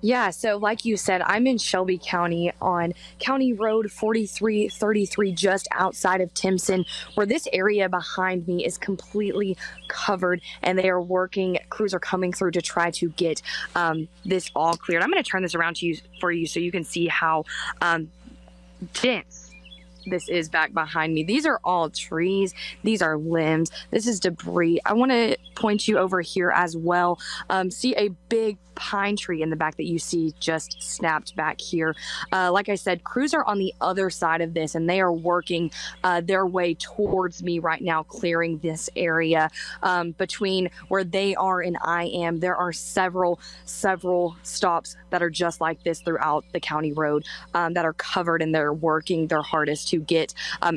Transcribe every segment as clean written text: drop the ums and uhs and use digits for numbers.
Yeah, so like you said, I'm in Shelby County on County Road 4333, just outside of Timpson, where this area behind me is completely covered, and they are working. Crews are coming through to try to get this all cleared. I'm going to turn this around to you for you so you can see how dense this is back behind me. These are all trees. These are limbs. This is debris. I want to point you over here as well. See a big pine tree in the back that you see just snapped back here. Like I said, crews are on the other side of this, and they are working their way towards me right now, clearing this area. Between where they are and I am, there are several stops that are just like this throughout the county road that are covered, and they're working their hardest to get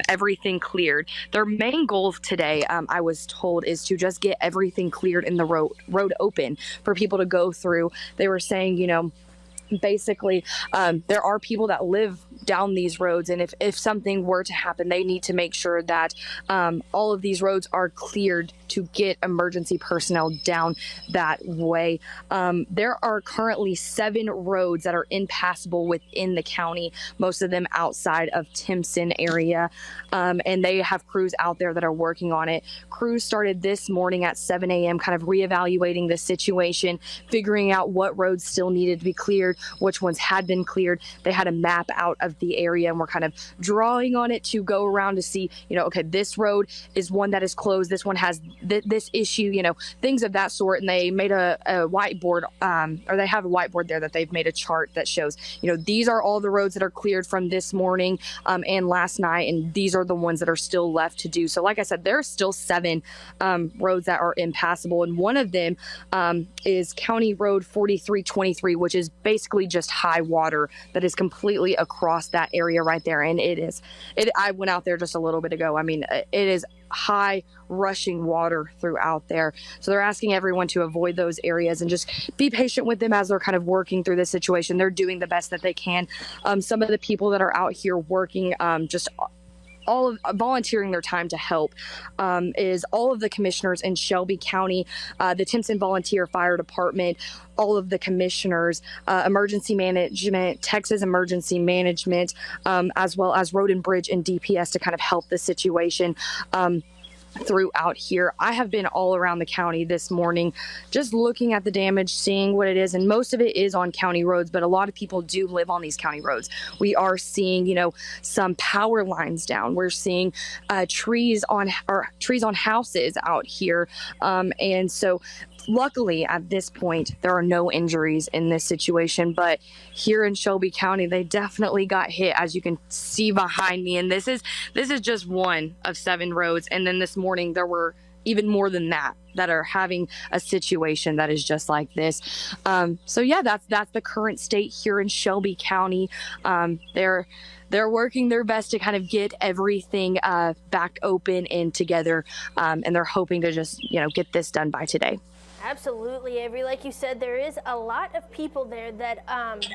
everything cleared. Their main goal today, I was told, is to just get everything cleared in the road open for people to go through. They were saying, basically, there are people that live down these roads, and if something were to happen, they need to make sure that all of these roads are cleared to get emergency personnel down that way. There are currently 7 roads that are impassable within the county, most of them outside of Timpson area, and they have crews out there that are working on it. Crews started this morning at 7 a.m. kind of reevaluating the situation, figuring out what roads still needed to be cleared, which ones had been cleared. They had a map out of the area, and we're kind of drawing on it to go around to see, okay, this road is one that is closed. This one has this issue, things of that sort. And they made a whiteboard, or they have a whiteboard there that they've made a chart that shows, these are all the roads that are cleared from this morning and last night, and these are the ones that are still left to do. So like I said, there are still 7 roads that are impassable, and one of them is County Road 4323, which is basically just high water that is completely across that area right there. And I went out there just a little bit ago. I mean, it is high rushing water throughout there. So they're asking everyone to avoid those areas and just be patient with them as they're kind of working through this situation. They're doing the best that they can. Some of the people that are out here working, just all of volunteering their time to help, is all of the commissioners in Shelby County, the Timpson Volunteer Fire Department, all of the commissioners, emergency management, Texas Emergency Management, as well as Road and Bridge and DPS to kind of help the situation throughout here. I have been all around the county this morning, just looking at the damage, seeing what it is, and most of it is on county roads, but a lot of people do live on these county roads. We are seeing, some power lines down. We're seeing trees on houses out here, and so luckily, at this point, there are no injuries in this situation, but here in Shelby County, they definitely got hit, as you can see behind me. And this is just one of 7 roads. And then this morning, there were even more than that are having a situation that is just like this. So yeah, that's the current state here in Shelby County. They're working their best to kind of get everything back open and together, and they're hoping to just get this done by today. Absolutely, Avery. Like you said, there is a lot of people there that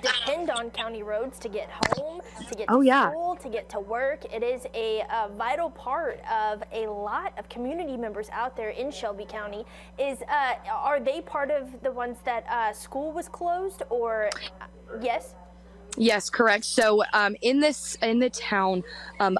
depend on county roads to get home, to get to school, to get to work. It is a vital part of a lot of community members out there in Shelby County. Are they part of the ones that school was closed, or yes? Yes, correct. So in the town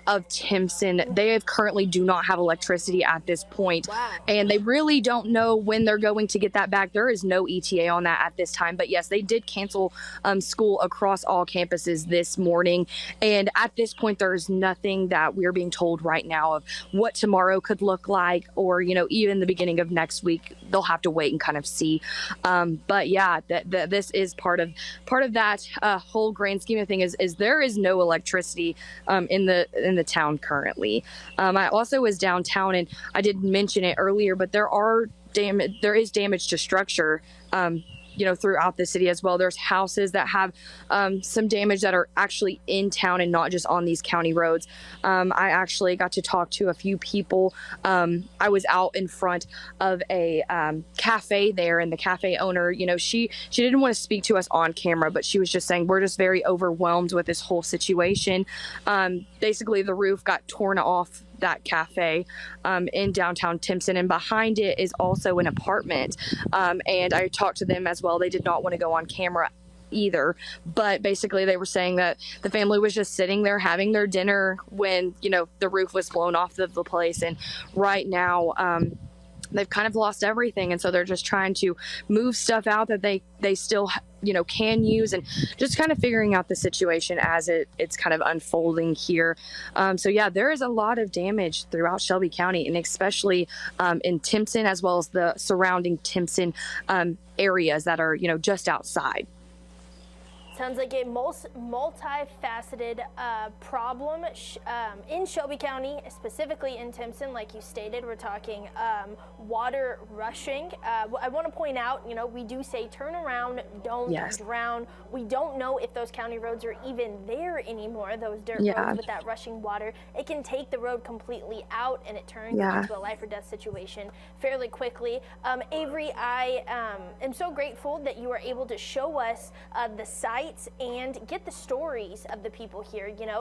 of Timpson, they currently do not have electricity at this point. Wow. And they really don't know when they're going to get that back. There is no ETA on that at this time. But yes, they did cancel school across all campuses this morning. And at this point, there is nothing that we're being told right now of what tomorrow could look like, or even the beginning of next week. They'll have to wait and kind of see. But yeah, this is part of that whole grand scheme of things is there is no electricity in the town currently. I also was downtown, and I didn't mention it earlier, but there is damage to structure throughout the city as well. There's houses that have some damage that are actually in town and not just on these county roads. I actually got to talk to a few people. I was out in front of a cafe there, and the cafe owner, she didn't want to speak to us on camera, but she was just saying, we're just very overwhelmed with this whole situation. Basically, the roof got torn off that cafe in downtown Timpson, and behind it is also an apartment. And I talked to them as well. They did not want to go on camera either, but basically they were saying that the family was just sitting there having their dinner when, you know, the roof was blown off of the place. And right now, they've kind of lost everything, and so they're just trying to move stuff out that they still, you know, can use, and just kind of figuring out the situation as it's kind of unfolding here. So yeah, there is a lot of damage throughout Shelby County, and especially in Timpson, as well as the surrounding Timpson areas that are, you know, just outside. Sounds like a multifaceted problem in Shelby County, specifically in Timpson. Like you stated, we're talking water rushing. I want to point out, you know, we do say turn around, don't drown. We don't know if those county roads are even there anymore, those dirt roads with that rushing water. It can take the road completely out, and it turns into a life or death situation fairly quickly. Avery, I am so grateful that you were able to show us the site and get the stories of the people here, you know.